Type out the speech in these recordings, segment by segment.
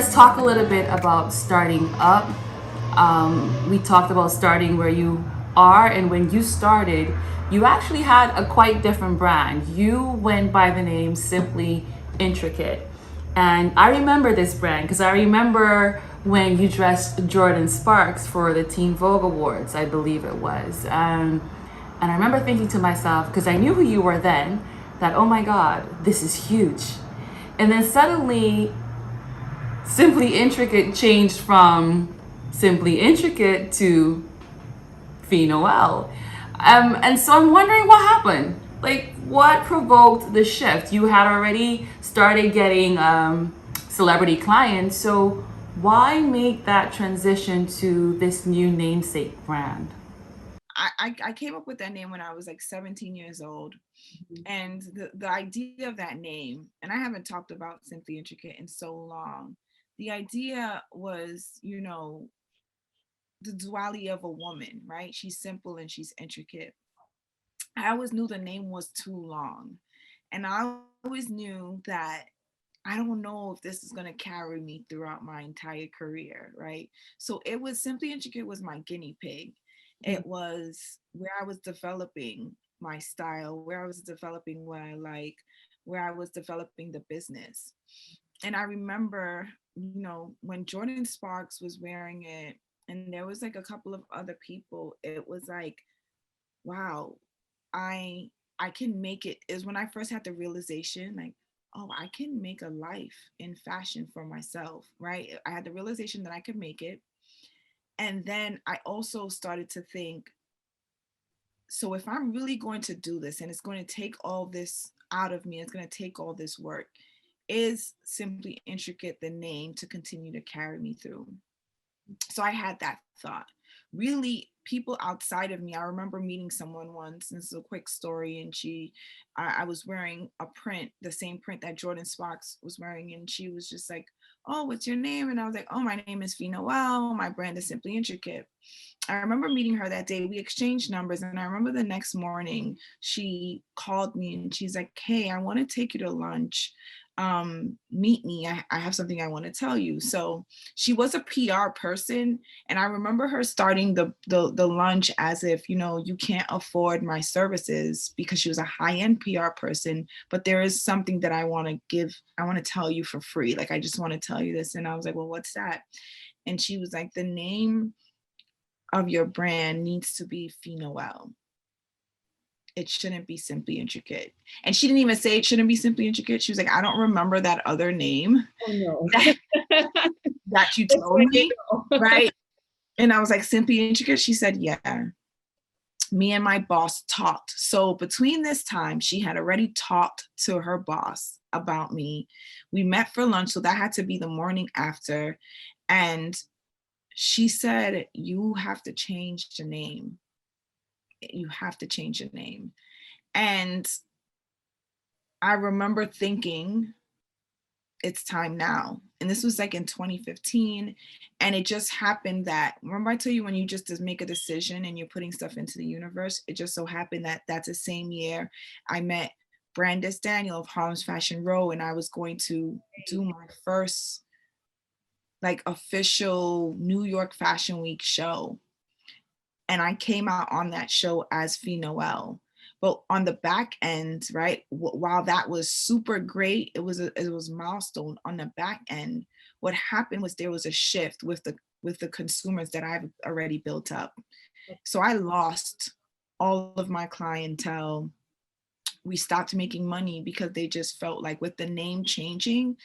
let's talk a little bit about starting up. We talked about starting where you are, and when you started, you actually had a quite different brand. You went by the name Simply Intricate. And I remember this brand because I remember when you dressed Jordan Sparks for the Teen Vogue Awards, I believe it was. And I remember thinking to myself, because I knew who you were then, that, oh my God, this is huge. And then suddenly, Simply Intricate changed from Simply Intricate to Fee Noel. And so I'm wondering what happened. Like, what provoked the shift? You had already started getting celebrity clients, so why make that transition to this new namesake brand? I came up with that name when I was like 17 years old. And the idea of that name, and I haven't talked about Simply Intricate in so long. The idea was, the duality of a woman, right? She's simple and she's intricate. I always knew the name was too long. And I always knew that I don't know if this is going to carry me throughout my entire career, right? So it was Simply Intricate was my guinea pig. It was where I was developing my style, where I was developing what I like, where I was developing the business. And I remember, when Jordan Sparks was wearing it, and there was like a couple of other people, it was like, wow, I I can make it. Is when I first had the realization, like, oh, I can make a life in fashion for myself, right? I had the realization that I could make it. And then I also started to think, so if I'm really going to do this and it's going to take all this out of me, it's going to take all this work, is Simply Intricate the name to continue to carry me through? So I had that thought. Really, people outside of me, I remember meeting someone once, and this is a quick story, and I was wearing a print, the same print that Jordan Sparks was wearing, and she was just like, oh, what's your name? And I was like, oh, my name is Fee Noel, my brand is Simply Intricate. I remember meeting her that day. We exchanged numbers, and I remember the next morning she called me and she's like, hey, I want to take you to lunch. Meet me. I have something I want to tell you. So she was a PR person, and I remember her starting the lunch as if, you can't afford my services, because she was a high-end PR person, but there is something that I want to give, I want to tell you for free. Like, I just want to tell you this. And I was like, well, what's that? And she was like, the name of your brand needs to be Fee Noel. It shouldn't be Simply Intricate. And she didn't even say it shouldn't be Simply Intricate. She was like, I don't remember that other name Oh no. that, that you Which told way do you me. go? Right. And I was like, Simply Intricate? She said, yeah. Me and my boss talked. So between this time, she had already talked to her boss about me. We met for lunch. So that had to be the morning after. And she said, you have to change the name. You have to change the name. And I remember thinking, it's time now. And this was like in 2015. And it just happened that, remember I tell you when you just make a decision and you're putting stuff into the universe, it just so happened that that's the same year I met Brandis Daniel of Harlem's Fashion Row, and I was going to do my first like official New York Fashion Week show. And I came out on that show as Fee Noel. But on the back end, right, while that was super great, it was milestone. On the back end, what happened was there was a shift with the consumers that I've already built up. So I lost all of my clientele. We stopped making money because they just felt like with the name changing,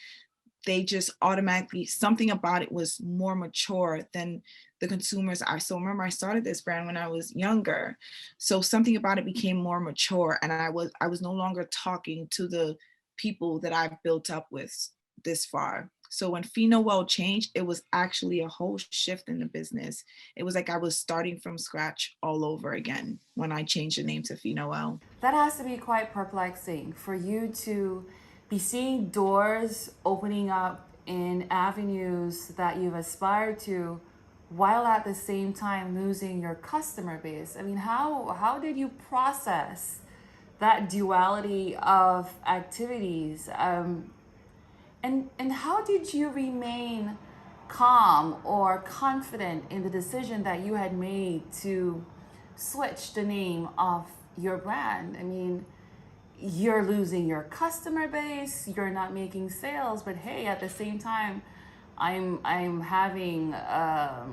they just automatically, something about it was more mature than the consumers are. So remember, I started this brand when I was younger, so something about it became more mature, and I was no longer talking to the people that I've built up with this far. So when Fee Noel changed, it was actually a whole shift in the business. It was like I was starting from scratch all over again when I changed the name to Fee Noel. That has to be quite perplexing for you to be seeing doors opening up in avenues that you've aspired to while at the same time losing your customer base. I mean, how did you process that duality of activities? And how did you remain calm or confident in the decision that you had made to switch the name of your brand? I mean, you're losing your customer base, you're not making sales, but hey, at the same time, I'm having a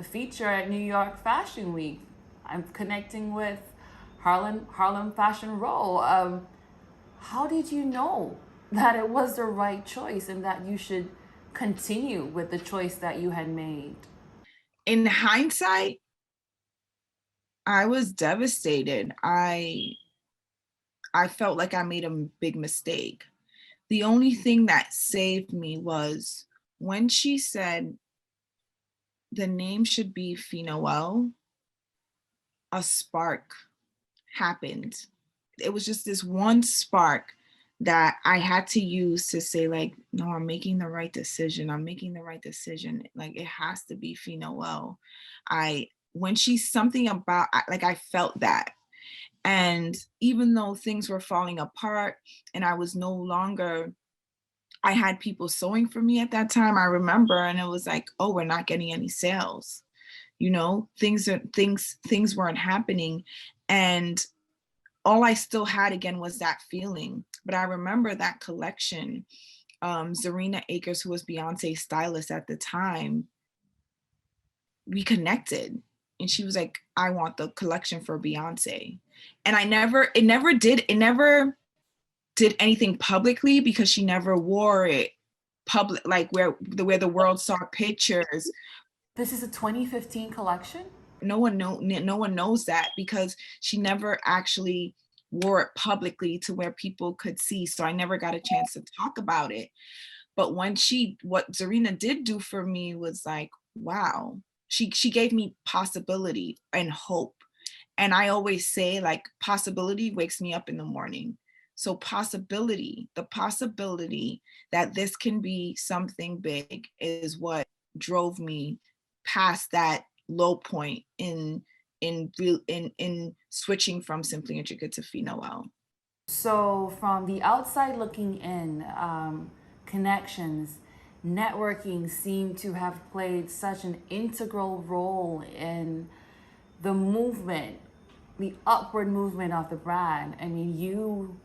feature at New York Fashion Week. I'm connecting with Harlem Fashion Row. How did you know that it was the right choice and that you should continue with the choice that you had made? In hindsight, I was devastated. I felt like I made a big mistake. The only thing that saved me was when she said the name should be Noel, a spark happened. It was just this one spark that I had to use to say, like, no, I'm making the right decision. I'm making the right decision. Like, it has to be Noel. When she's something about, like, I felt that. And even though things were falling apart and I was no longer, I had people sewing for me at that time, I remember, and it was like, oh, we're not getting any sales. You know, things weren't happening. And all I still had again was that feeling. But I remember that collection. Zarina Akers, who was Beyonce's stylist at the time, we connected. And she was like, I want the collection for Beyonce. And it never did anything publicly because she never wore it public, like where the world saw pictures. This is a 2015 collection? No one knows that because she never actually wore it publicly to where people could see. So I never got a chance to talk about it. But what Zarina did do for me was like, wow, she gave me possibility and hope. And I always say, like, possibility wakes me up in the morning. So the possibility that this can be something big is what drove me past that low point in switching from Simply Intricate to Fee Noel. So, from the outside looking in, connections, networking seem to have played such an integral role in the movement, the upward movement of the brand. I mean, you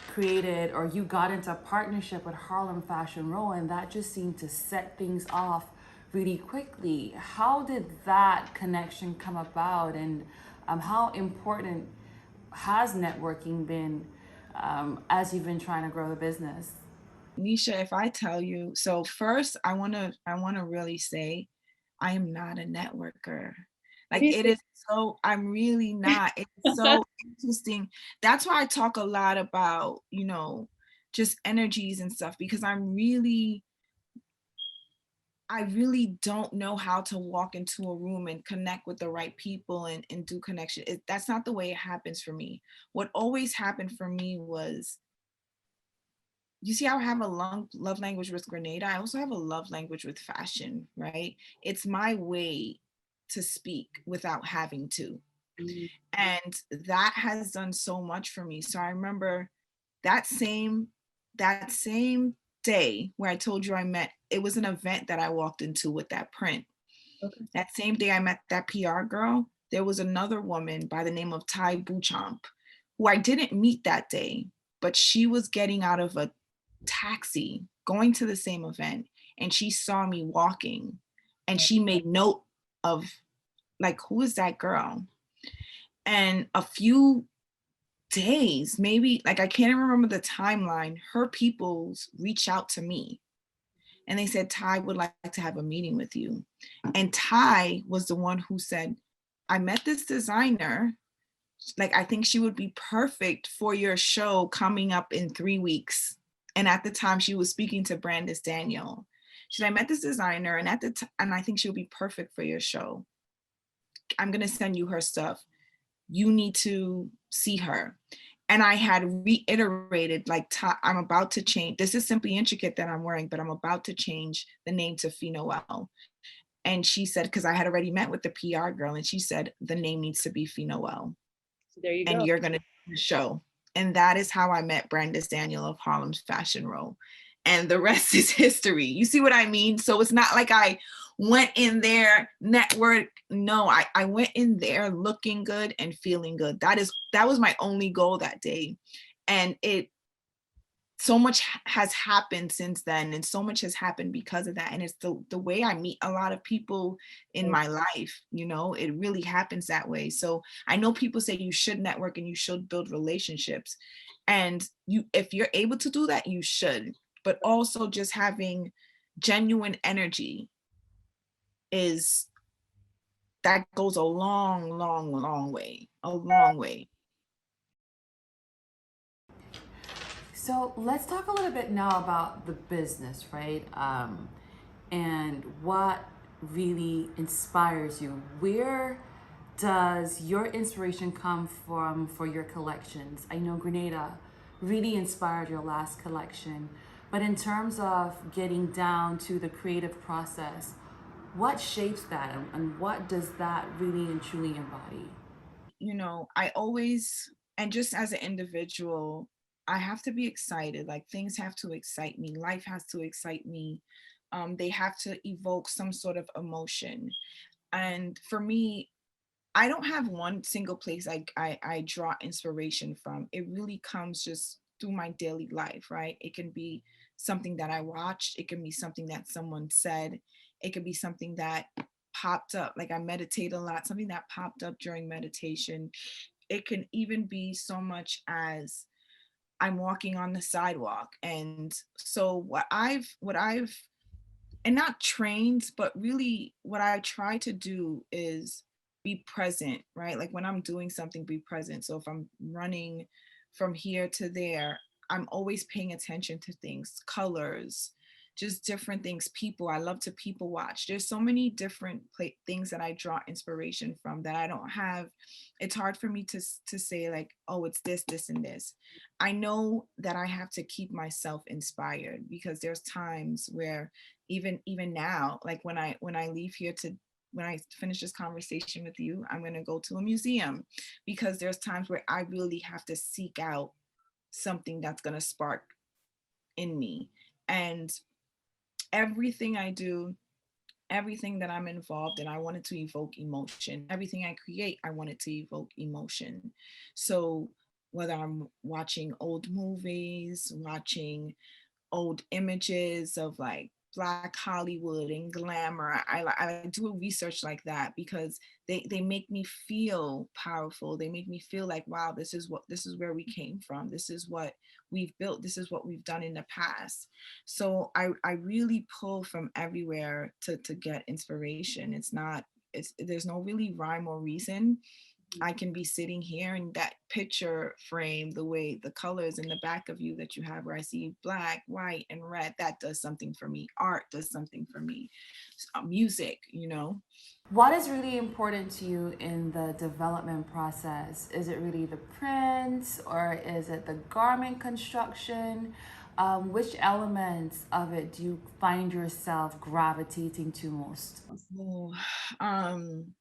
created or you got into a partnership with Harlem Fashion Row, and that just seemed to set things off really quickly. How did that connection come about, and how important has networking been as you've been trying to grow the business? Nisha, if I tell you, so first I wanna really say I am not a networker. Like, it is so, I'm really not. It's so interesting. That's why I talk a lot about, just energies and stuff, because I really don't know how to walk into a room and connect with the right people and do connection. That's not the way it happens for me. What always happened for me was, you see, I have a love language with Grenada. I also have a love language with fashion, right? It's my way to speak without having to. And that has done so much for me. So I remember that same day where I told you it was an event that I walked into with that print. Okay. That same day I met that PR girl, there was another woman by the name of Ty Buchamp, who I didn't meet that day, but she was getting out of a taxi going to the same event, and she saw me walking, and she made note of, like, who is that girl? And a few days, maybe, like, I can't remember the timeline, her peoples reached out to me and they said, Ty would like to have a meeting with you. And Ty was the one who said, I met this designer, like, I think she would be perfect for your show coming up in 3 weeks. And at the time she was speaking to Brandis Daniel. She said, I met this designer and and I think she would be perfect for your show. I'm going to send you her stuff. You need to see her. And I had reiterated, like, I'm about to change. This is Simply Intricate that I'm wearing, but I'm about to change the name to Fee Noel. And she said, because I had already met with the PR girl, and she said, the name needs to be Fee Noel. So there you go. And you're going to do the show. And that is how I met Brandis Daniel of Harlem's Fashion Row. and the rest is history. You see what I mean? So it's not like I went in there network. No, I went in there looking good and feeling good. That was my only goal that day. And so much has happened since then, and so much has happened because of that. And it's the way I meet a lot of people in my life, you know, it really happens that way. So I know people say you should network and you should build relationships, and if you're able to do that, you should. But also just having genuine energy is that goes a long, long, long way, a long way. So let's talk a little bit now about the business, right? And what really inspires you. Where does your inspiration come from for your collections? I know Grenada really inspired your last collection, but in terms of getting down to the creative process, what shapes that and what does that really and truly embody? You know, I always, and just as an individual, I have to be excited. Like things have to excite me. Life has to excite me. They have to evoke some sort of emotion. And for me, I don't have one single place I draw inspiration from. It really comes just through my daily life, right? It can be something that I watched. It can be something that someone said. It could be something that popped up. Like I meditate a lot, something that popped up during meditation. It can even be so much as I'm walking on the sidewalk. And so what I've and not trained, but really what I try to do is be present, right? Like when I'm doing something, be present. So if I'm running from here to there, I'm always paying attention to things, colors, just different things, people. I love to people watch. There's so many different things that I draw inspiration from that I don't have. It's hard for me to say like, oh, it's this, and this. I know that I have to keep myself inspired because there's times where even now, like when I leave here to when I finish this conversation with you, I'm going to go to a museum because there's times where I really have to seek out something that's going to spark in me. And everything I do, everything that I'm involved in, I wanted to evoke emotion. Everything I create, I wanted to evoke emotion. So whether I'm watching old movies, watching old images of like Black Hollywood and glamour. I do research like that because they make me feel powerful. They make me feel like, wow, this is where we came from. This is what we've built. This is what we've done in the past. So I really pull from everywhere to get inspiration. There's no really rhyme or reason. I can be sitting here in that picture frame, the way the colors in the back of you that you have, where I see black, white, and red, that does something for me. Art does something for me. Music, you know. What is really important to you in the development process? Is it really the print or is it the garment construction? Which elements of it do you find yourself gravitating to most? Oh, um,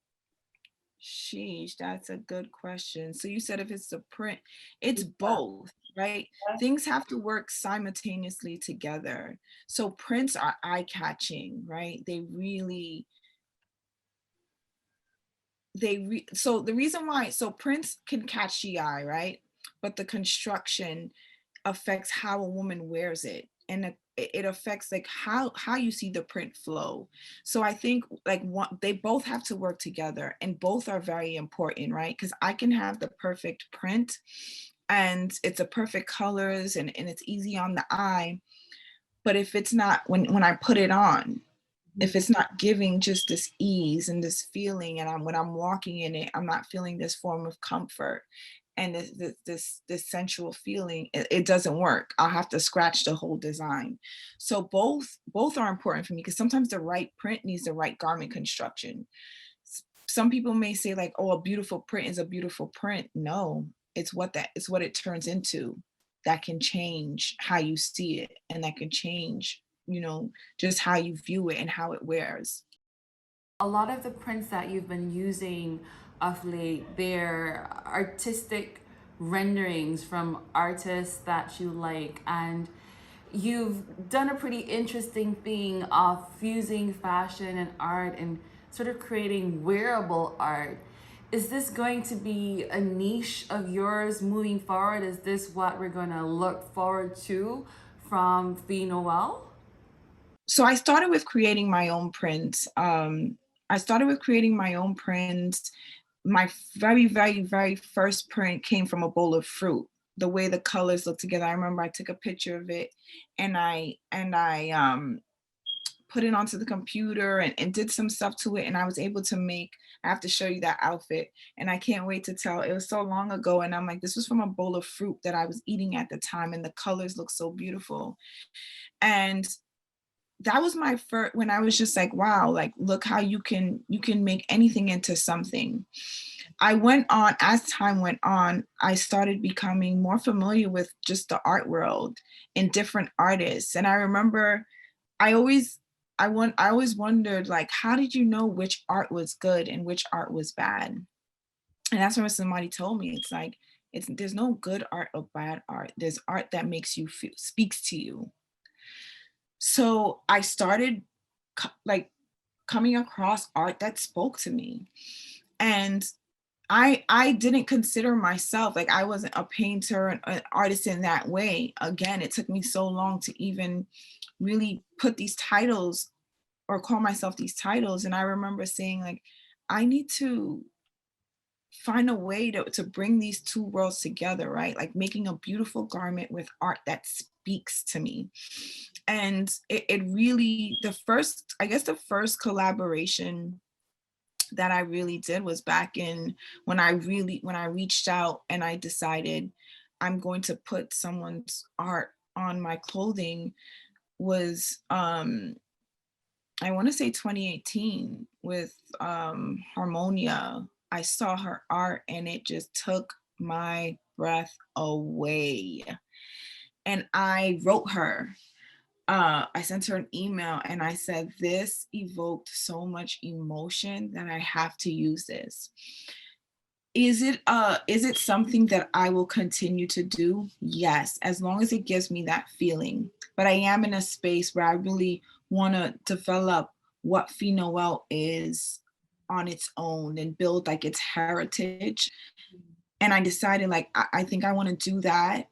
sheesh, that's a good question. So you said if it's the print, it's both, right? Things have to work simultaneously together. So prints are eye-catching, right? So the reason why, so prints can catch the eye, right? But the construction affects how a woman wears it, and it affects like how you see the print flow. So I think like they both have to work together, and both are very important, right? Because I can have the perfect print and it's a perfect colors and it's easy on the eye, but if it's not, when I put it on, if it's not giving just this ease and this feeling, and when I'm walking in it, I'm not feeling this form of comfort and this sensual feeling, it doesn't work. I'll have to scratch the whole design. So both are important for me because sometimes the right print needs the right garment construction. Some people may say like, oh, a beautiful print is a beautiful print. No, it's what it turns into that can change how you see it, and that can change, you know, just how you view it and how it wears. A lot of the prints that you've been using of late, they're artistic renderings from artists that you like. And you've done a pretty interesting thing of fusing fashion and art and sort of creating wearable art. Is this going to be a niche of yours moving forward? Is this what we're going to look forward to from Felisha Noel? So I started with creating my own prints. I started with creating my own prints. My very, very, very first print came from a bowl of fruit. The way the colors look together. I remember I took a picture of it and I put it onto the computer and did some stuff to it. And I was able to make, I have to show you that outfit. And I can't wait to tell. It was so long ago. And I'm like, this was from a bowl of fruit that I was eating at the time. And the colors look so beautiful. And that was my first, when I was just like, wow, like, look how you can make anything into something. I went on, as time went on, I started becoming more familiar with just the art world and different artists. And I remember I always I always wondered, like, how did you know which art was good and which art was bad? And that's when somebody told me, it's like, it's, there's no good art or bad art. There's art that makes you feel, speaks to you. So I started like coming across art that spoke to me. And I didn't consider myself, like, I wasn't a painter and an artist in that way. Again, it took me so long to even really put these titles or call myself these titles. And I remember saying, like, I need to find a way to bring these two worlds together, right? Like making a beautiful garment with art that speaks to me. And it really, the first, I guess the first collaboration that I really did was back in when I reached out and I decided I'm going to put someone's art on my clothing, was I want to say 2018 with Harmonia. I saw her art and it just took my breath away. And I wrote her. I sent her an email and I said, this evoked so much emotion that I have to use this. Is it something that I will continue to do? Yes, as long as it gives me that feeling. But I am in a space where I really want to develop what Felisha Noel is on its own and build like its heritage. And I decided, like, I think I want to do that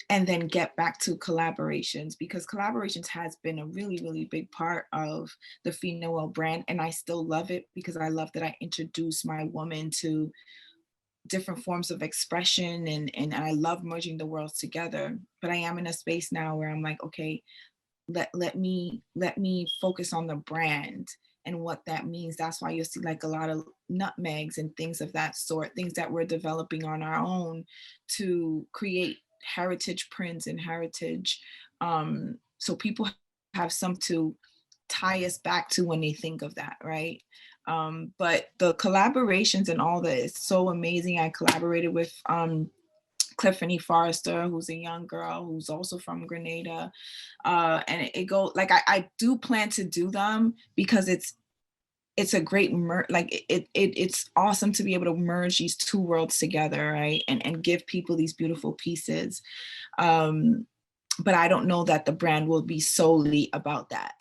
and then get back to collaborations, because collaborations has been a really, really big part of the Felisha Noel brand. And I still love it because I love that I introduce my woman to different forms of expression, and I love merging the worlds together. But I am in a space now where I'm like, okay, let me focus on the brand and what that means. That's why you'll see like a lot of nutmegs and things of that sort, things that we're developing on our own to create heritage prints and heritage, so people have some to tie us back to when they think of that, right? But the collaborations and all that is so amazing. I collaborated with Cliffany Forrester, who's a young girl who's also from Grenada. And it go like, I do plan to do them because it's a great it's awesome to be able to merge these two worlds together, right? And give people these beautiful pieces. But I don't know that the brand will be solely about that.